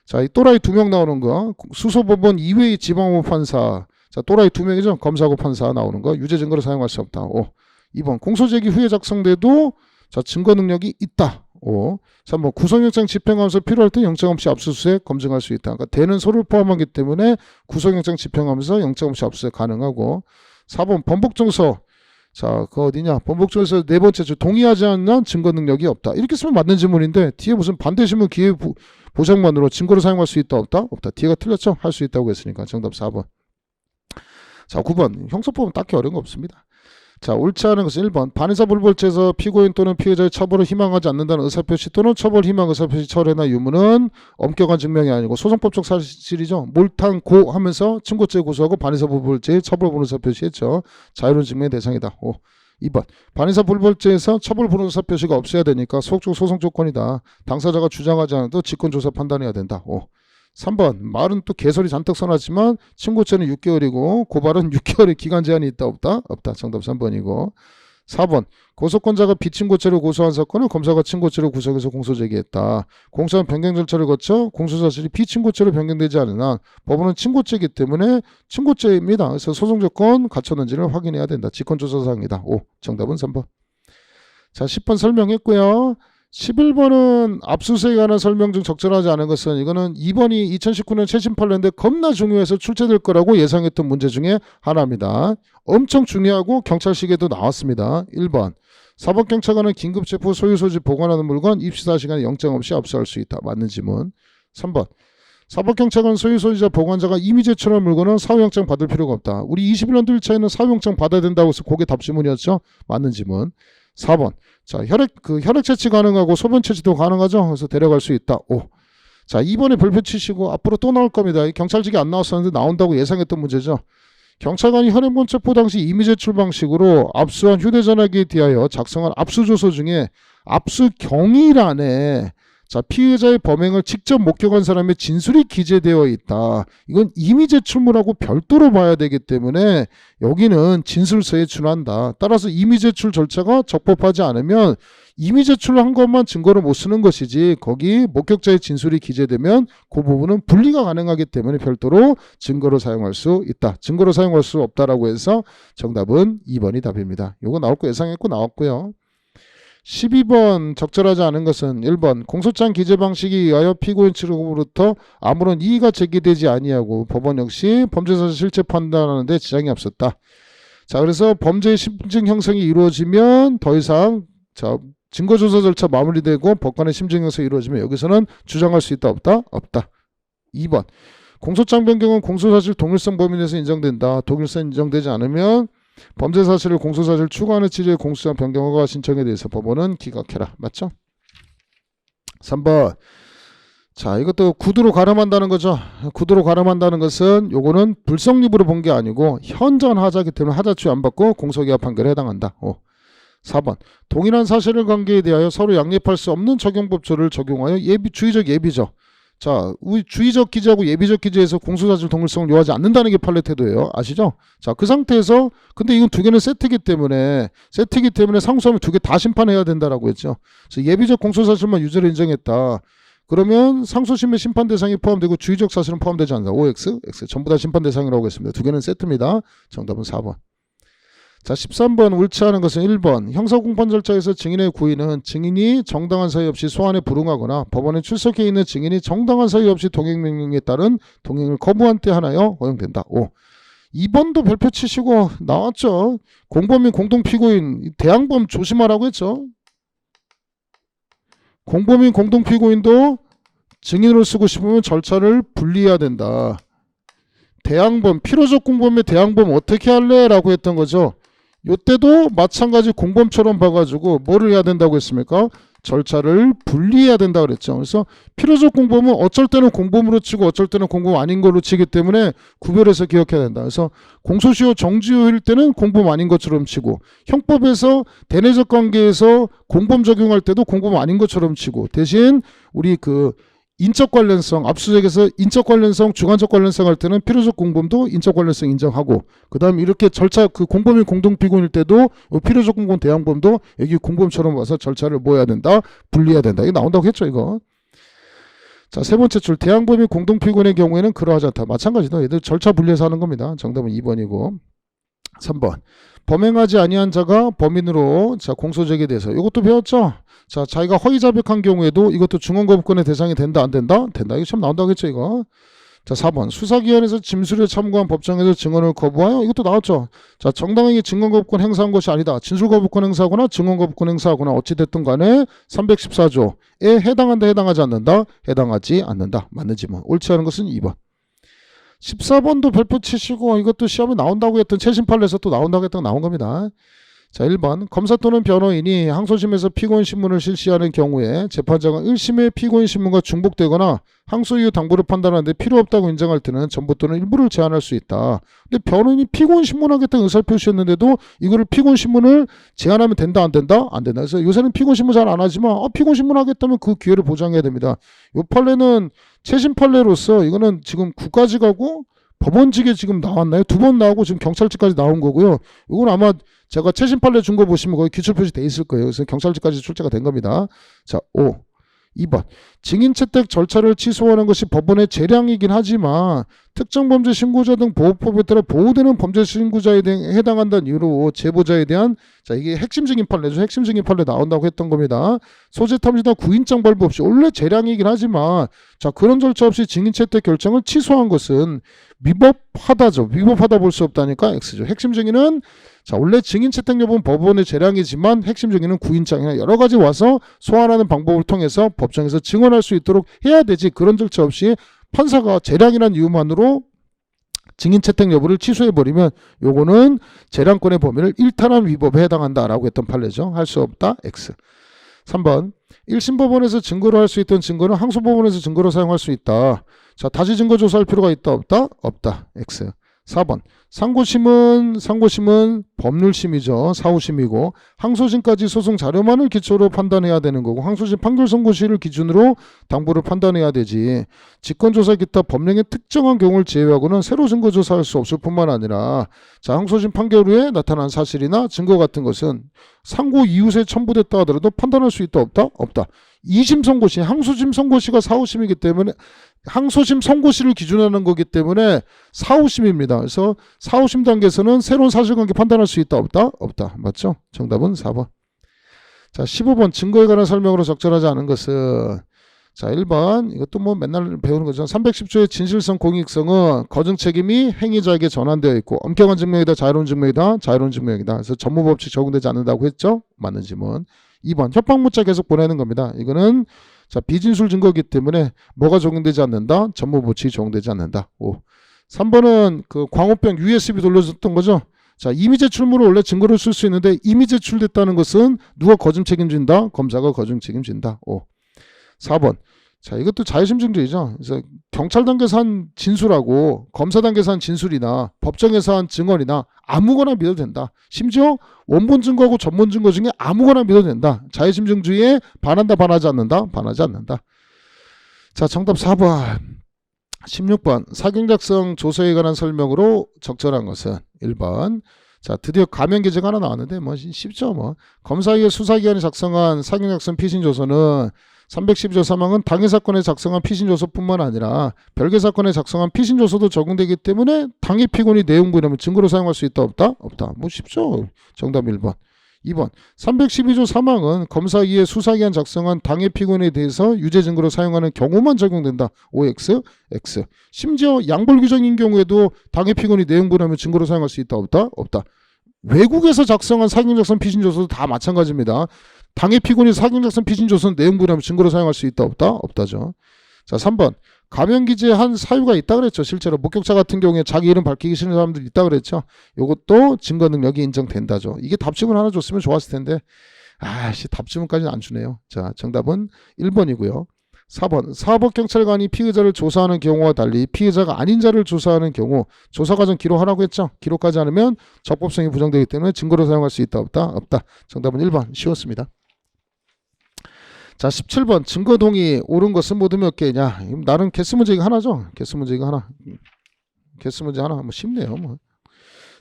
자, 이 또라이 2명 나오는 거. 수소법원 이외의 지방법 판사. 자, 또라이 2명이죠. 검사하고 판사 나오는 거. 유죄 증거를 사용할 수 없다. 5. 2번 공소제기 후에 작성돼도 자, 증거 능력이 있다. 5. 3번 구속영장 집행하면서 필요할 때 영장 없이 압수수색 검증할 수 있다. 그러니까 대는 소를 포함하기 때문에 구속영장 집행하면서 영장 없이 압수수색 가능하고 4번 번복정서. 자, 그 어디냐? 번복정서 네 번째 줄 동의하지 않는 증거 능력이 없다. 이렇게 쓰면 맞는 질문인데 뒤에 무슨 반대신문 기회 보장만으로 증거를 사용할 수 있다 없다? 없다. 뒤가 틀렸죠? 할 수 있다고 했으니까 정답 4번. 자 9번 형사법은 딱히 어려운 거 없습니다. 자 옳지 않은 것은 1번 반의사 불벌죄에서 피고인 또는 피해자의 처벌을 희망하지 않는다는 의사표시 또는 처벌 희망 의사표시 철회나 유무는 엄격한 증명이 아니고 소송법적 사실이죠. 몰탕고 하면서 친고죄 고소하고 반의사 불벌죄의 처벌 불허 의사표시했죠. 자유로운 증명의 대상이다. 5. 2번 반의사 불벌죄에서 처벌 불허 의사표시가 없어야 되니까 소극적 소송 조건이다. 당사자가 주장하지 않아도 직권조사 판단해야 된다. 5. 3번 말은 또 개소리 잔뜩 써놨지만 친고죄는 6개월이고 고발은 6개월의 기간 제한이 있다 없다? 없다. 정답 3번이고 4번 고소권자가 비친고죄로 고소한 사건을 검사가 친고죄로 구속해서 공소제기했다. 공소한 변경 절차를 거쳐 공소사실이 비친고죄로 변경되지 않은 한 법원은 친고죄이기 때문에 친고죄입니다. 그래서 소송조건 갖췄는지를 확인해야 된다. 직권조사사항이다. 5. 정답은 3번. 자 10번 설명했고요. 11번은 압수수색에 관한 설명 중 적절하지 않은 것은 이거는 2번이 2019년 최신 판례인데 겁나 중요해서 출제될 거라고 예상했던 문제 중에 하나입니다. 엄청 중요하고 경찰식에도 나왔습니다. 1번 사법경찰관은 긴급체포 소유소지 보관하는 물건 입시사 시간에 영장 없이 압수할 수 있다. 맞는 지문. 3번 사법경찰관 소유소지자 보관자가 이미 제출한 물건은 사후영장 받을 필요가 없다. 우리 21년도 1차에는 사후영장 받아야 된다고 해서 그게 답지문이었죠. 맞는 지문. 4번 자 혈액 채취 가능하고 소변 채취도 가능하죠. 그래서 데려갈 수 있다. 5. 자 2번에 별표 치시고 앞으로 또 나올 겁니다. 경찰직이 안 나왔었는데 나온다고 예상했던 문제죠. 경찰관이 현행범 체포 당시 이미 제출 방식으로 압수한 휴대전화기에 대하여 작성한 압수조서 중에 압수 경위란에 자, 피해자의 범행을 직접 목격한 사람의 진술이 기재되어 있다. 이건 이미 제출물하고 별도로 봐야 되기 때문에 여기는 진술서에 준한다. 따라서 이미 제출 절차가 적법하지 않으면 이미 제출한 것만 증거로 못 쓰는 것이지 거기 목격자의 진술이 기재되면 그 부분은 분리가 가능하기 때문에 별도로 증거로 사용할 수 있다. 증거로 사용할 수 없다라고 해서 정답은 2번이 답입니다. 이거 나올 거 예상했고 나왔고요. 12번 적절하지 않은 것은 1번 공소장 기재 방식에 의하여 피고인 측으로부터 아무런 이의가 제기되지 아니하고 법원 역시 범죄 사실 실체 판단하는 데 지장이 없었다. 자, 그래서 범죄의 심증 형성이 이루어지면 더 이상 자, 증거조사 절차 마무리되고 법관의 심증 형성이 이루어지면 여기서는 주장할 수 있다 없다? 없다. 2번 공소장 변경은 공소사실 동일성 범위 내에서 인정된다. 동일성 인정되지 않으면 범죄 사실을 공소사실 추가하는 취지의 공소장 변경 허가 신청에 대해서 법원은 기각해라. 맞죠? 3번 자, 이것도 구두로 가름한다는 거죠. 구두로 가름한다는 것은 요거는 불성립으로 본 게 아니고 현저한 하자이기 때문에 하자추 안 받고 공소기각 판결에 해당한다. 4번 동일한 사실을 관계에 대하여 서로 양립할 수 없는 적용법조를 적용하여 주의적 예비죠. 자, 우리 주의적 기재하고 예비적 기재에서 공소사실 동일성을 요하지 않는다는 게 판례 태도예요. 아시죠? 자, 그 상태에서 근데 이건 두 개는 세트이기 때문에 상수하면 두 개 다 심판해야 된다라고 했죠. 그래서 예비적 공소사실만 유죄로 인정했다. 그러면 상소심의 심판 대상이 포함되고 주의적 사실은 포함되지 않는다. OX, X 전부 다 심판 대상이라고 했습니다. 두 개는 세트입니다. 정답은 4번. 자, 13번 옳지 않은 것은 1번 형사공판 절차에서 증인의 구인은 증인이 정당한 사유 없이 소환에 불응하거나 법원에 출석해 있는 증인이 정당한 사유 없이 동행명령에 따른 동행을 거부한 때 하나여 허용된다. 5. 2번도 별표 치시고 나왔죠. 공범인 공동피고인 대항범 조심하라고 했죠. 공범인 공동피고인도 증인으로 쓰고 싶으면 절차를 분리해야 된다. 대항범 필요적 공범의 대항범 어떻게 할래? 라고 했던 거죠. 요때도 마찬가지 공범처럼 봐가지고 뭐를 해야 된다고 했습니까? 절차를 분리해야 된다고 그랬죠. 그래서 필요적 공범은 어쩔 때는 공범으로 치고 어쩔 때는 공범 아닌 걸로 치기 때문에 구별해서 기억해야 된다. 그래서 공소시효 정지효일 때는 공범 아닌 것처럼 치고 형법에서 대내적 관계에서 공범 적용할 때도 공범 아닌 것처럼 치고 대신 우리 그 인적 관련성, 압수수색에서 인적 관련성, 주관적 관련성 할 때는 필요적 공범도 인적 관련성 인정하고 그 다음에 이렇게 절차 그 공범인 공동피고인일 때도 필요적 공범 대항범도 여기 공범처럼 와서 절차를 뭐 해야 된다? 분리해야 된다. 이거 나온다고 했죠 이거. 자, 세 번째 줄 대항범인 공동피고인의 경우에는 그러하지 않다. 마찬가지다. 얘들 절차 분리해서 하는 겁니다. 정답은 2번이고 3번 범행하지 아니한 자가 범인으로 자 공소제기에 대해서 이것도 배웠죠. 자, 자기가 허위자백한 경우에도 이것도 증언거부권의 대상이 된다 안 된다? 된다. 이거 참 나온다고 했죠 이거. 자, 4번 수사기관에서 진술에 참고한 법정에서 증언을 거부하여 이것도 나왔죠. 자, 정당하게 증언거부권 행사한 것이 아니다. 진술거부권 행사하거나 증언거부권 행사하거나 어찌됐든 간에 314조에 해당한다 해당하지 않는다? 해당하지 않는다. 맞는지 뭐. 옳지 않은 것은 2번. 14번도 별표 치시고 이것도 시험에 나온다고 했던 최신 판례에서 또 나온다고 했던 나온 겁니다. 자, 1번 검사 또는 변호인이 항소심에서 피고인 신문을 실시하는 경우에 재판장은 1심의 피고인 신문과 중복되거나 항소 이후 당부를 판단하는데 필요 없다고 인정할 때는 전부 또는 일부를 제한할 수 있다. 근데 변호인이 피고인 신문하겠다는 의사를 표시했는데도 이거를 피고인 신문을 제한하면 된다 안 된다? 안 된다. 그래서 요새는 피고인 신문 잘 안 하지만 피고인 신문 하겠다면 그 기회를 보장해야 됩니다. 이 판례는 최신 판례로서 이거는 지금 구까지 가고 법원직에 지금 나왔나요? 2번 나오고 지금 경찰직까지 나온 거고요. 이건 아마 제가 최신 판례 준 거 보시면 거기 기출 표시 돼 있을 거예요. 그래서 경찰직까지 출제가 된 겁니다. 자, 5. 2번 증인 채택 절차를 취소하는 것이 법원의 재량이긴 하지만 특정 범죄 신고자 등 보호법에 따라 보호되는 범죄 신고자에 해당한다는 이유로 제보자에 대한 자 이게 핵심 증인 판례죠. 핵심 증인 판례 나온다고 했던 겁니다. 소재 탐지나 구인장 발부 없이 원래 재량이긴 하지만 자 그런 절차 없이 증인 채택 결정을 취소한 것은 위법하다죠. 위법하다 볼 수 없다니까 X죠. 핵심 증인은 자 원래 증인 채택 여부는 법원의 재량이지만 핵심 증인은 구인장이나 여러 가지 와서 소환하는 방법을 통해서 법정에서 증언할 수 있도록 해야 되지. 그런 절차 없이 판사가 재량이라는 이유만으로 증인 채택 여부를 취소해버리면 요거는 재량권의 범위를 일탈한 위법에 해당한다라고 했던 판례죠. 할 수 없다. X. 3번 1심 법원에서 증거로 할 수 있던 증거는 항소 법원에서 증거로 사용할 수 있다. 자 다시 증거 조사할 필요가 있다 없다? 없다. X. 4번 상고심은 법률심이죠. 사후심이고 항소심까지 소송 자료만을 기초로 판단해야 되는 거고 항소심 판결 선고시를 기준으로 당부를 판단해야 되지. 직권조사 기타 법령의 특정한 경우를 제외하고는 새로 증거조사할 수 없을 뿐만 아니라 자 항소심 판결 후에 나타난 사실이나 증거 같은 것은 상고 이웃에 첨부됐다 하더라도 판단할 수 있다 없다? 없다. 2심 선고시 항소심 선고시가 사후심이기 때문에 항소심 선고시를 기준하는 거기 때문에 사후심입니다. 그래서 사후심 단계에서는 새로운 사실관계 판단할 수 있다 없다? 없다. 맞죠? 정답은 4번. 자 15번 증거에 관한 설명으로 적절하지 않은 것은 자 1번 이것도 뭐 맨날 배우는 거죠. 310조의 진실성 공익성은 거증 책임이 행위자에게 전환되어 있고 엄격한 증명이다 자유로운 증명이다 자유로운 증명이다. 그래서 전무법칙 적용되지 않는다고 했죠. 맞는 지문. 2번 협박문자 계속 보내는 겁니다. 이거는 자 비진술 증거이기 때문에 뭐가 적용되지 않는다? 전무법칙이 적용되지 않는다. 5. 3번은 그 광우병 USB 돌려줬던 거죠. 자 이미 제출물을 원래 증거로 쓸 수 있는데 이미 제출됐다는 것은 누가 거증 책임진다? 검사가 거증 책임진다. 5. 4번 자 이것도 자의심 증거이죠. 그래서 경찰 단계에서 한 진술하고 검사 단계에서 한 진술이나 법정에서 한 증언이나 아무거나 믿어도 된다. 심지어 원본 증거하고 전본 증거 중에 아무거나 믿어도 된다. 자의심 증주에 반한다 반하지 않는다 반하지 않는다. 자 정답 4번 16번 사경작성 조서에 관한 설명으로 적절한 것은 1번 자 드디어 가면 기재가 하나 나왔는데 뭐 쉽죠. 뭐 검사위의 수사기관이 작성한 사경작성 피신조서는 312조 3항은 당해 사건에 작성한 피신조서뿐만 아니라 별개 사건에 작성한 피신조서도 적용되기 때문에 당해 피고인이 내용부 이름을 증거로 사용할 수 있다 없다? 없다. 뭐 쉽죠. 정답 1번. 2번 312조 3항은 검사위의 수사기관 작성한 당해 피고인에 대해서 유죄 증거로 사용하는 경우만 적용된다. OX, X. 심지어 양벌 규정인 경우에도 당해 피고인이 내용부 이름을 증거로 사용할 수 있다 없다? 없다. 외국에서 작성한 사경작성 피신조서도 다 마찬가지입니다. 당해 피고인이 사경작성 피신조서는 내용부라면 증거로 사용할 수 있다 없다? 없다죠. 자 3번 가면 기재한 사유가 있다 그랬죠. 실제로 목격자 같은 경우에 자기 이름 밝히기 싫은 사람들 있다 그랬죠. 이것도 증거 능력이 인정된다죠. 이게 답지문 하나 줬으면 좋았을 텐데 아씨 답지문까지는 안 주네요. 자 정답은 1번이고요. 4번 사법경찰관이 피의자를 조사하는 경우와 달리 피의자가 아닌 자를 조사하는 경우 조사과정 기록하라고 했죠. 기록하지 않으면 적법성이 부정되기 때문에 증거로 사용할 수 있다 없다? 없다. 정답은 1번 쉬웠습니다. 자 17번 증거동의 옳은 것은 모두 몇 개냐. 나름 개수문제가 하나죠. 개수문제가 하나. 개수문제 하나 뭐 쉽네요. 뭐.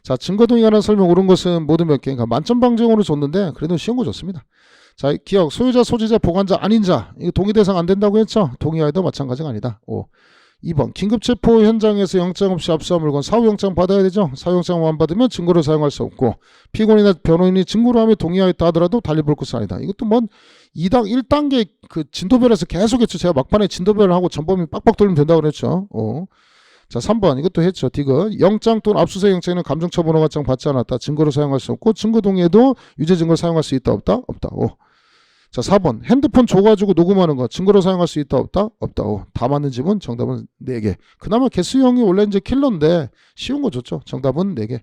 자 증거동의 관한 설명 옳은 것은 모두 몇 개인가. 만점 방정으로 줬는데 그래도 쉬운 거 줬습니다. 자 기억 소유자 소지자 보관자 아닌 자 이거 동의 대상 안 된다고 했죠. 동의하여도 마찬가지가 아니다. 5. 2번 긴급체포 현장에서 영장 없이 압수한 물건 사후영장 받아야 되죠. 사후영장 안 받으면 증거로 사용할 수 없고 피고인이나 변호인이 증거로 하며 동의하였다 하더라도 달리 볼 것은 아니다. 이것도 뭐 2당 1단계 그 진도별에서 계속 했죠. 제가 막판에 진도별을 하고 전범위 빡빡 돌리면 된다고 그랬죠. 자 3번 이것도 했죠. 디귿 영장 또는 압수수색 영장에는 감정처분 허가장 받지 않았다. 증거로 사용할 수 없고 증거동의에도 유죄 증거를 사용할 수 있다 없다? 없다. 자 4번 핸드폰 줘가지고 녹음하는 거 증거로 사용할 수 있다 없다? 없다. 다 맞는 집은 정답은 4개. 그나마 개수형이 원래 이제 킬러인데 쉬운 거 줬죠. 정답은 4개.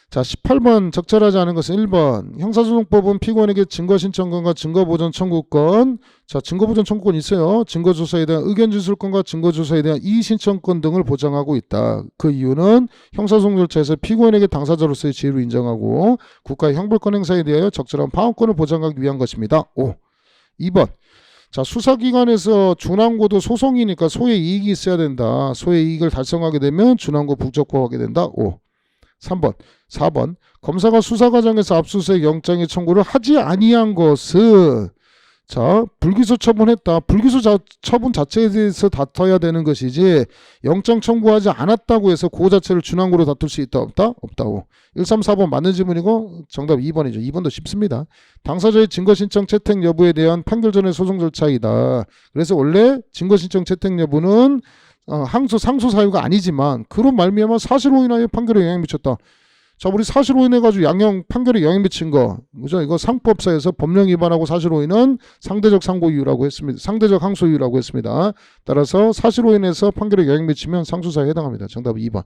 자 18번 적절하지 않은 것은 1번 형사소송법은 피고인에게 증거신청권과 증거보전 청구권 자 증거보전 청구권 있어요. 증거조사에 대한 의견진술권과 증거조사에 대한 이의신청권 등을 보장하고 있다. 그 이유는 형사소송 절차에서 피고인에게 당사자로서의 지위를 인정하고 국가의 형벌권 행사에 대하여 적절한 방어권을 보장하기 위한 것입니다. 5. 2번 자 수사기관에서 준항고도 소송이니까 소의 이익이 있어야 된다. 소의 이익을 달성하게 되면 준항고 북적법하게 된다. 5. 3번 4번 검사가 수사 과정에서 압수수색 영장의 청구를 하지 아니한 것은 자 불기소 처분했다. 불기소 처분 자체에 대해서 다퉈야 되는 것이지 영장 청구하지 않았다고 해서 그 자체를 준항고로 다툴 수 있다 없다? 없다고. 1, 3, 4번 맞는 질문이고 정답 2번이죠. 2번도 쉽습니다. 당사자의 증거신청 채택 여부에 대한 판결 전의 소송 절차이다. 그래서 원래 증거신청 채택 여부는 항소 상소 사유가 아니지만 그로 말미암아 사실 오인하여 판결에 영향을 미쳤다. 자 우리 사실 오인해가지고 판결에 영향 미친 거 그죠? 이거 상법사에서 법령 위반하고 사실 오인은 상대적 상고 이유라고 했습니다. 상대적 항소 이유라고 했습니다. 따라서 사실 오인해서 판결에 영향 미치면 상소사에 해당합니다. 정답 2번.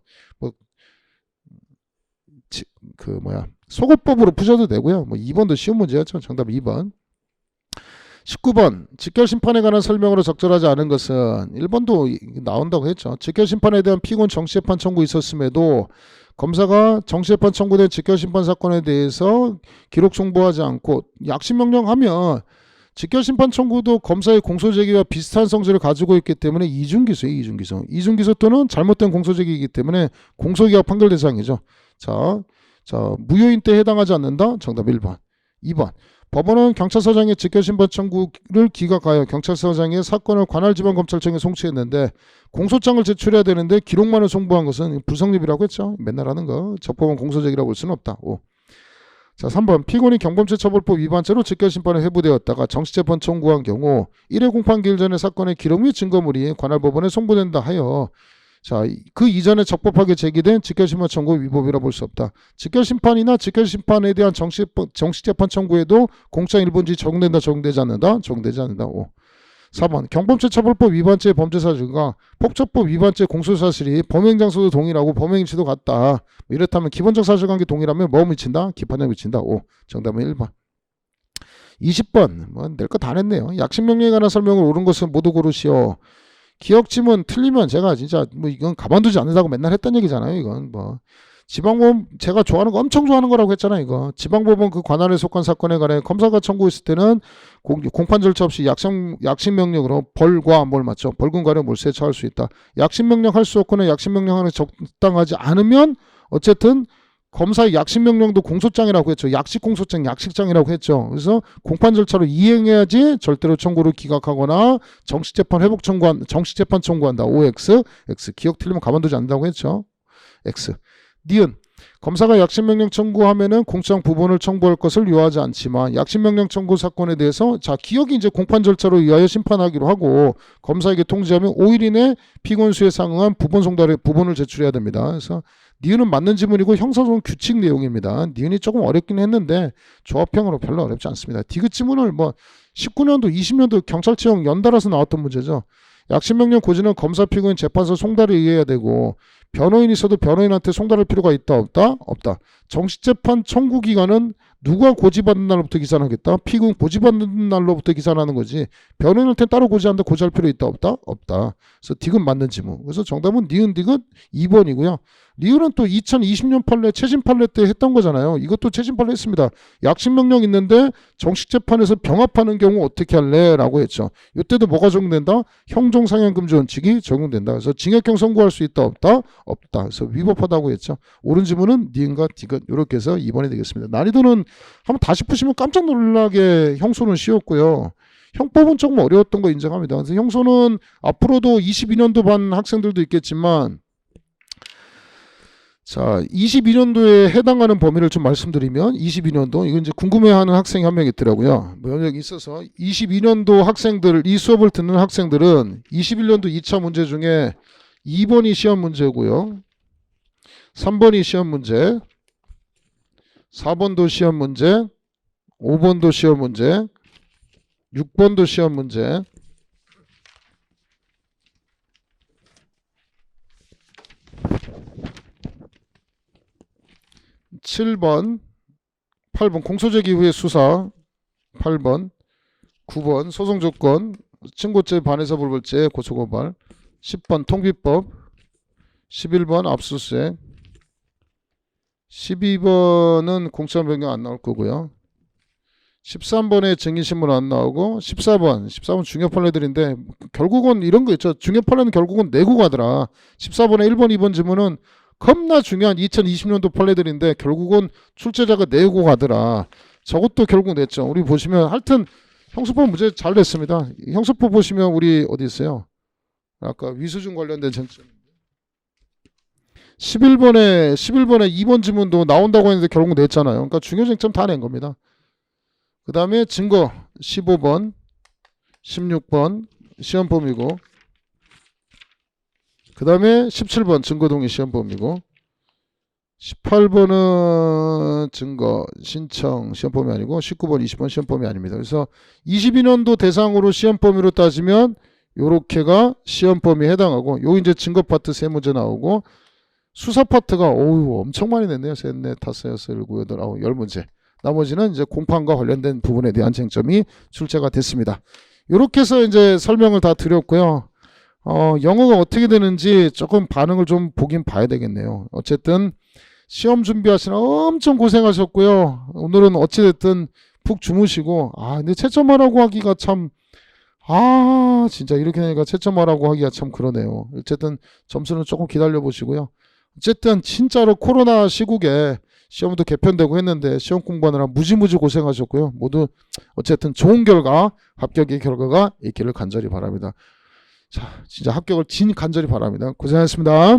속어법으로 푸셔도 되고요. 2번도 쉬운 문제였죠. 정답 2번. 19번 직결심판에 관한 설명으로 적절하지 않은 것은 1번도 나온다고 했죠. 직결심판에 대한 피고인 정치재판 청구 있었음에도 검사가 정치재판 청구된 직결심판 사건에 대해서 기록 송부하지 않고 약식명령하면 직결심판 청구도 검사의 공소제기와 비슷한 성질을 가지고 있기 때문에 이중기소예요. 이중기소. 이중기소 또는 잘못된 공소제기이기 때문에 공소기각 판결 대상이죠. 자, 무효인 때 해당하지 않는다. 정답 1번. 2번. 법원은 경찰서장의 직결심판 청구를 기각하여 경찰서장의 사건을 관할지방검찰청에 송치했는데 공소장을 제출해야 되는데 기록만을 송부한 것은 불성립이라고 했죠. 맨날 하는 거. 적법한 공소제기라고 볼 수는 없다. 5. 자, 3번. 피고인이 경범죄처벌법 위반죄로 직결심판에 회부되었다가 정치재판 청구한 경우 1회 공판기일 전에 사건의 기록 및 증거물이 관할법원에 송부된다 하여 자, 그 이전에 적법하게 제기된 직결심판 청구 위법이라 볼 수 없다. 직결심판이나 직결심판에 대한 정치재판 청구에도 공장 1번지 적용되지 않는다. 적용되지 않는다. 5. 4번. 경범죄처벌법 위반죄의 범죄사실과 폭처법 위반죄 공소사실이 범행장소도 동일하고 범행일치도 같다. 이렇다면 기본적 사실관계 동일하면 뭐 미친다? 기판에 미친다. 5. 정답은 1번. 20번. 뭐 낼 거 다 냈네요. 약식명령에 관한 설명을 옳은 것은 모두 고르시오. 기억지문 틀리면 제가 진짜 뭐 이건 가만두지 않는다고 맨날 했던 얘기잖아요. 이건 뭐 지방법원 제가 좋아하는 거 엄청 좋아하는 거라고 했잖아요. 이거 지방법원 그 관할에 속한 사건에 관해 검사가 청구했을 때는 공판 절차 없이 약식명령으로 벌과 뭘 맞죠? 벌금 가령 몰수에 처할 수 있다. 약식명령 할 수 없거나 약식명령하는 적당하지 않으면 어쨌든 검사의 약식명령도 공소장이라고 했죠. 약식공소장, 약식장이라고 했죠. 그래서 공판 절차로 이행해야지 절대로 청구를 기각하거나 정치재판 청구한다. OX, X. 기억 틀리면 가만두지 않는다고 했죠. X. 니은. 검사가 약식명령 청구하면은 공소장 부분을 청구할 것을 요하지 않지만 약식명령 청구 사건에 대해서 자 기억이 이제 공판 절차로 의하여 심판하기로 하고 검사에게 통지하면 5일 이내 피고인 수에 상응한 부분 송달의 부분을 제출해야 됩니다. 그래서 니은은 맞는 지문이고 형사소송 규칙 내용입니다. 니은이 조금 어렵긴 했는데 조합형으로 별로 어렵지 않습니다. 디귿 지문을 뭐 19년도 20년도 경찰청 연달아서 나왔던 문제죠. 약식명령 고지는 검사 피고인 재판소 송달에 의해야 되고 변호인이 있어도 변호인한테 송달할 필요가 있다 없다? 없다. 정치재판 청구 기간은 누가 고지받는 날로부터 기산하겠다? 피고인 고지받는 날로부터 기산하는 거지. 변호인한테 따로 고지하는데 고지할 필요 있다 없다? 없다. 그래서 디귿 맞는 지문. 그래서 정답은 니은 디귿 2번이고요. 리은은 또 2020년 판례 최신 판례 때 했던 거잖아요. 이것도 최신 판례 했습니다. 약식명령 있는데 정식재판에서 병합하는 경우 어떻게 할래? 라고 했죠. 이때도 뭐가 적용된다? 형종상향금지 원칙이 적용된다. 그래서 징역형 선고할 수 있다 없다? 없다. 그래서 위법하다고 했죠. 옳은 지문은 니은과 디귿 이렇게 해서 2번이 되겠습니다. 난이도는 한번 다시 푸시면 깜짝 놀라게 형소는 쉬웠고요. 형법은 조금 어려웠던 거 인정합니다. 그래서 형소는 앞으로도 22년도 반 학생들도 있겠지만 자, 22년도에 해당하는 범위를 좀 말씀드리면 22년도 이건 이제 궁금해하는 학생이 한 명 있더라고요. 뭐 여기 있어서 22년도 학생들 이 수업을 듣는 학생들은 21년도 2차 문제 중에 2번이 시험 문제고요. 3번이 시험 문제, 4번도 시험 문제, 5번도 시험 문제, 6번도 시험 문제, 7번, 8번 공소제기 이후의 수사, 8번, 9번 소송조건, 친고죄, 반의사 불벌죄, 고소고발, 10번 통비법, 11번 압수수색, 12번은 공소장 변경 안 나올 거고요. 13번에 증인신문 안 나오고 14번 중요 판례들인데 결국은 이런 거 있죠. 중요 판례는 결국은 내고 가더라. 14번에 1번, 2번 지문은 겁나 중요한 2020년도 판례들인데 결국은 출제자가 내고 가더라. 저것도 결국 냈죠. 우리 보시면 하여튼 형사법 문제 잘 냈습니다. 형사법 보시면 우리 어디 있어요? 아까 위수준 관련된 쟁점. 11번에 2번 지문도 나온다고 했는데 결국 냈잖아요. 그러니까 중요 쟁점 다 낸 겁니다. 그 다음에 증거 15번, 16번 시험범위고 그 다음에 17번 증거동의 시험범위고 18번은 증거 신청 시험범위 아니고 19번 20번 시험범위 아닙니다. 그래서 22년도 대상으로 시험범위로 따지면 요렇게가 시험범위에 해당하고 요 이제 증거 파트 3문제 나오고 수사 파트가 어우 엄청 많이 냈네요. 셋, 넷, 다섯, 여섯, 일곱, 여덟, 아홉, 10문제. 나머지는 이제 공판과 관련된 부분에 대한 쟁점이 출제가 됐습니다. 이렇게 해서 이제 설명을 다 드렸고요. 영어가 어떻게 되는지 조금 반응을 좀 보긴 봐야 되겠네요. 어쨌든 시험 준비하시느라 엄청 고생하셨고요. 오늘은 어찌됐든 푹 주무시고, 근데 채점하라고 하기가 참, 진짜 이렇게 되니까 채점하라고 하기가 참 그러네요. 어쨌든 점수는 조금 기다려 보시고요. 어쨌든 진짜로 코로나 시국에 시험도 개편되고 했는데 시험 공부하느라 무지무지 고생하셨고요. 모두 어쨌든 좋은 결과, 합격의 결과가 있기를 간절히 바랍니다. 자, 진짜 합격을 간절히 바랍니다. 고생하셨습니다.